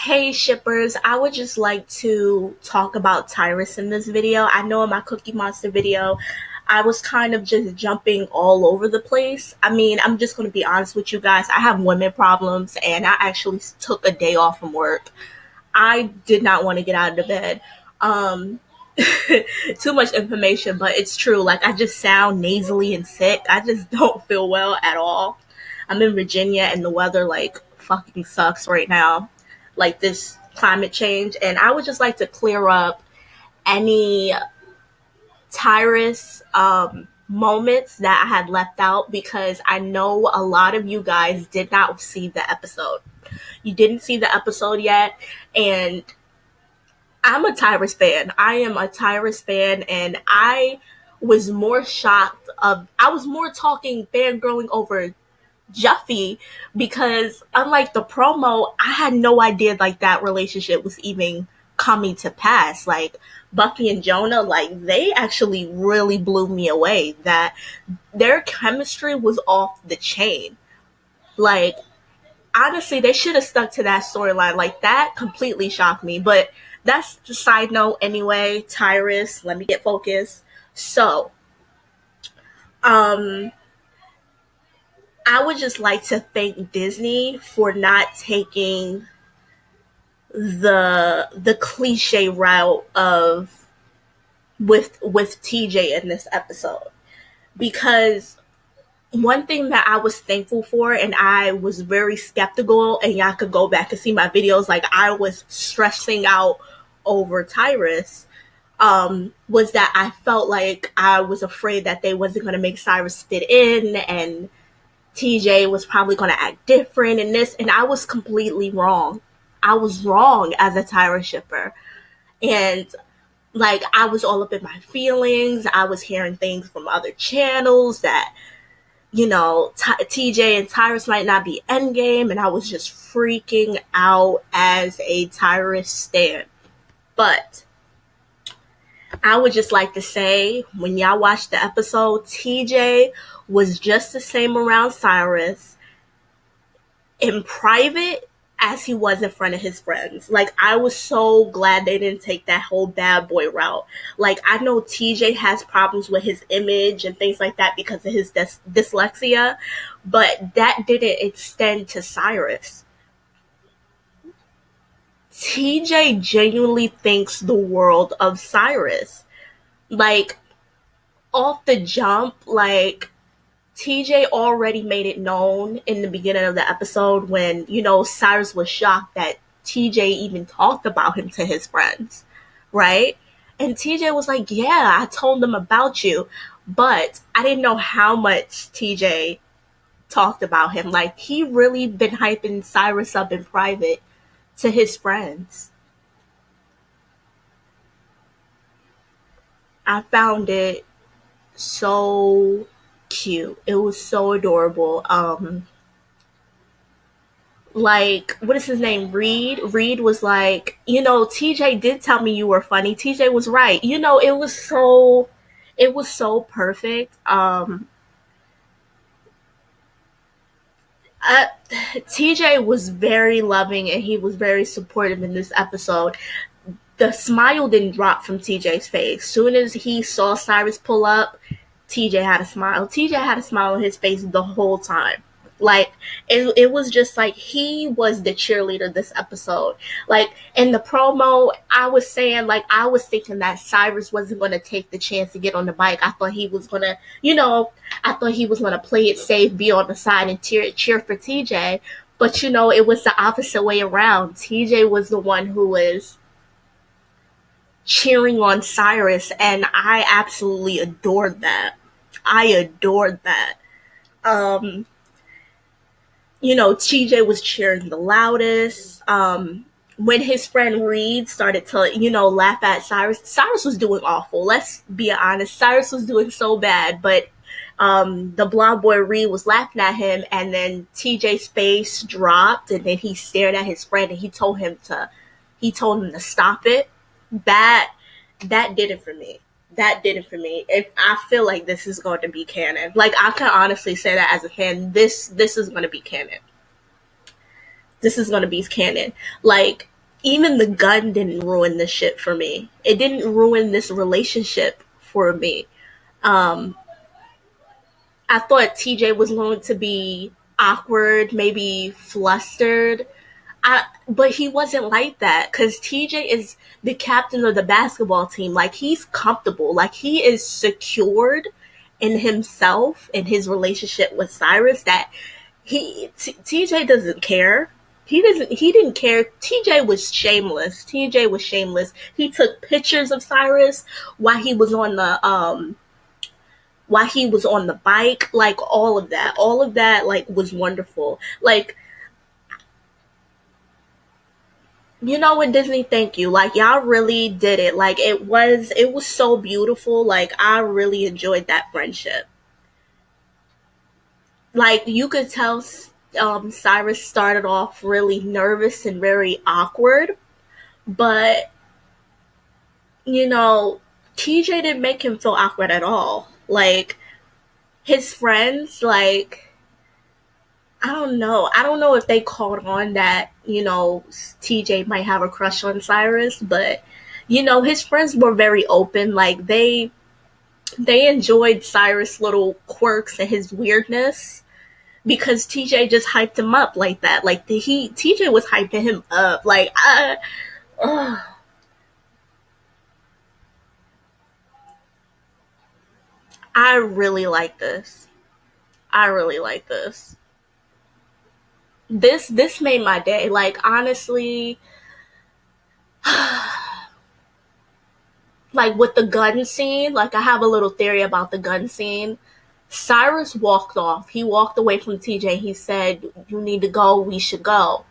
Hey shippers, I would just like to talk about TYRUS in this video. I know in my Cookie Monster video, I was kind of just jumping all over the place. I mean, I'm just going to be honest with you guys. I have women problems and I actually took a day off from work. I did not want to get out of the bed. Um, Too much information, but it's true. Like, I just sound nasally and sick. I just don't feel well at all. I'm in Virginia and the weather, like, fucking sucks right now. Like, this climate change. And I would just like to clear up any Tyrus moments that I had left out because I know a lot of you guys did not see the episode. You didn't see the episode yet, and I'm a Tyrus fan. I am a Tyrus fan, and I was more shocked of. I was more talking fangirling over Juffy because, unlike the promo, I had no idea like that relationship was even coming to pass. Like Bucky and Jonah, like they actually really blew me away. That their chemistry was off the chain. Like honestly, they should have stuck to that storyline. Like that completely shocked me. But that's the side note anyway. Tyrus, let me get focused. So, um, I would just like to thank Disney for not taking the cliche route of with TJ in this episode, because one thing that I was thankful for, and I was very skeptical, and y'all could go back and see my videos, like I was stressing out over Tyrus, was that I felt like I was afraid that they wasn't going to make Cyrus fit in, and TJ was probably going to act different in this, and I was completely wrong. I was wrong as a Tyra shipper. And like I was all up in my feelings. I was hearing things from other channels that TJ and Tyrus might not be endgame, and I was just freaking out as a Tyrus stan. But I would just like to say, when y'all watch the episode, TJ was just the same around Cyrus in private as he was in front of his friends. Like, I was so glad they didn't take that whole bad boy route. Like, I know TJ has problems with his image and things like that because of his dyslexia, but that didn't extend to Cyrus. TJ genuinely thinks the world of Cyrus. Like, off the jump, like, TJ already made it known in the beginning of the episode when, Cyrus was shocked that TJ even talked about him to his friends, right? And TJ was like, yeah, I told them about you, but I didn't know how much TJ talked about him. Like, he really been hyping Cyrus up in private to his friends. I found it so cute. It was so adorable. Like, what is his name? Reed. Reed was like, TJ did tell me you were funny. TJ was right. It was so perfect. TJ was very loving and he was very supportive in this episode. The smile didn't drop from TJ's face. Soon as he saw Cyrus pull up, TJ had a smile. TJ had a smile on his face the whole time. Like, it was just like he was the cheerleader this episode. Like, in the promo, I was saying, like, I was thinking that Cyrus wasn't going to take the chance to get on the bike. I thought he was going to, play it safe, be on the side, and cheer for TJ. But, it was the opposite way around. TJ was the one who was cheering on Cyrus, and I absolutely adored that. TJ was cheering the loudest. When his friend Reed started to, laugh at Cyrus was doing awful. Let's be honest. Cyrus was doing so bad, but the blonde boy Reed was laughing at him, and then TJ's face dropped, and then he stared at his friend, and he told him to stop it. That did it for me. If I feel like this is going to be canon. Like, I can honestly say that as a fan, this is going to be canon. This is going to be canon. Like, even the gun didn't ruin this shit for me. It didn't ruin this relationship for me. Um, I thought TJ was going to be awkward, maybe flustered. But he wasn't like that because TJ is the captain of the basketball team. Like, he's comfortable. Like, he is secured in himself and his relationship with Cyrus that TJ doesn't care. He didn't care. TJ was shameless. He took pictures of Cyrus while he was on the bike, like all of that. All of that like was wonderful. Like, you know what, Disney, thank you. Like, y'all really did it. Like, it was so beautiful. Like, I really enjoyed that friendship. Like, you could tell Cyrus started off really nervous and very awkward, but you know, TJ didn't make him feel awkward at all. Like, his friends, like, I don't know. I don't know if they caught on that, TJ might have a crush on Cyrus, but his friends were very open. Like, they enjoyed Cyrus' little quirks and his weirdness because TJ just hyped him up like that. Like, TJ was hyping him up. Like, I really like this. I really like this. This made my day. Like, honestly, like with the gun scene, like, I have a little theory about the gun scene. Cyrus walked off. He walked away from TJ. He said, "You need to go. We should go."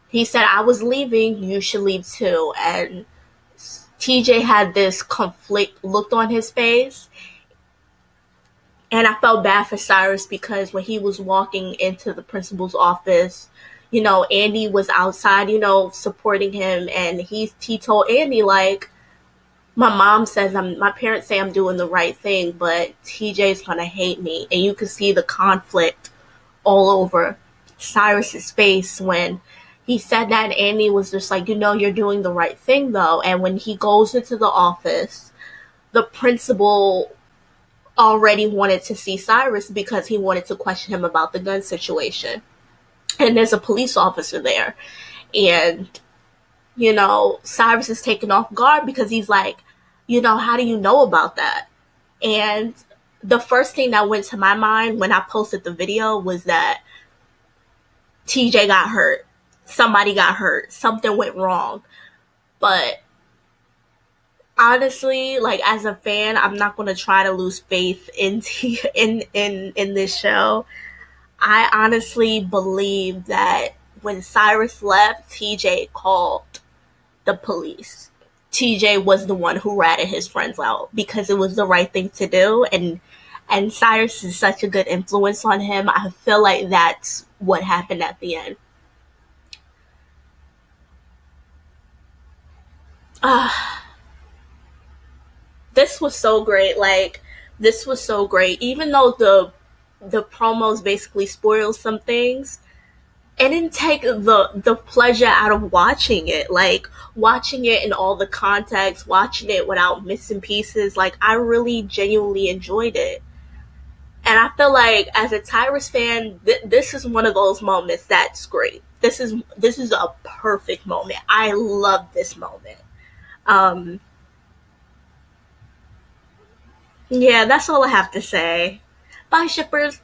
He said, "I was leaving. You should leave too." And TJ had this conflict looked on his face. And I felt bad for Cyrus because when he was walking into the principal's office, Andi was outside, supporting him. And he told Andi, like, my parents say I'm doing the right thing, but TJ's gonna hate me. And you could see the conflict all over Cyrus's face when he said that. And Andi was just like, you're doing the right thing though. And when he goes into the office, the principal already wanted to see Cyrus because he wanted to question him about the gun situation. And there's a police officer there. And, Cyrus is taken off guard because he's like, how do you know about that? And the first thing that went to my mind when I posted the video was that TJ got hurt. Somebody got hurt. Something went wrong. But honestly, like, as a fan, I'm not going to try to lose faith in this show. I honestly believe that when Cyrus left, TJ called the police. TJ was the one who ratted his friends out because it was the right thing to do, and Cyrus is such a good influence on him. I feel like that's what happened at the end. This was so great. Like, this was so great. Even though the promos basically spoiled some things, it didn't take the pleasure out of watching it. Like, watching it in all the context, watching it without missing pieces. Like, I really genuinely enjoyed it. And I feel like as a TYRUS fan, this is one of those moments that's great. This is a perfect moment. I love this moment. Um, yeah, that's all I have to say. Bye, shippers.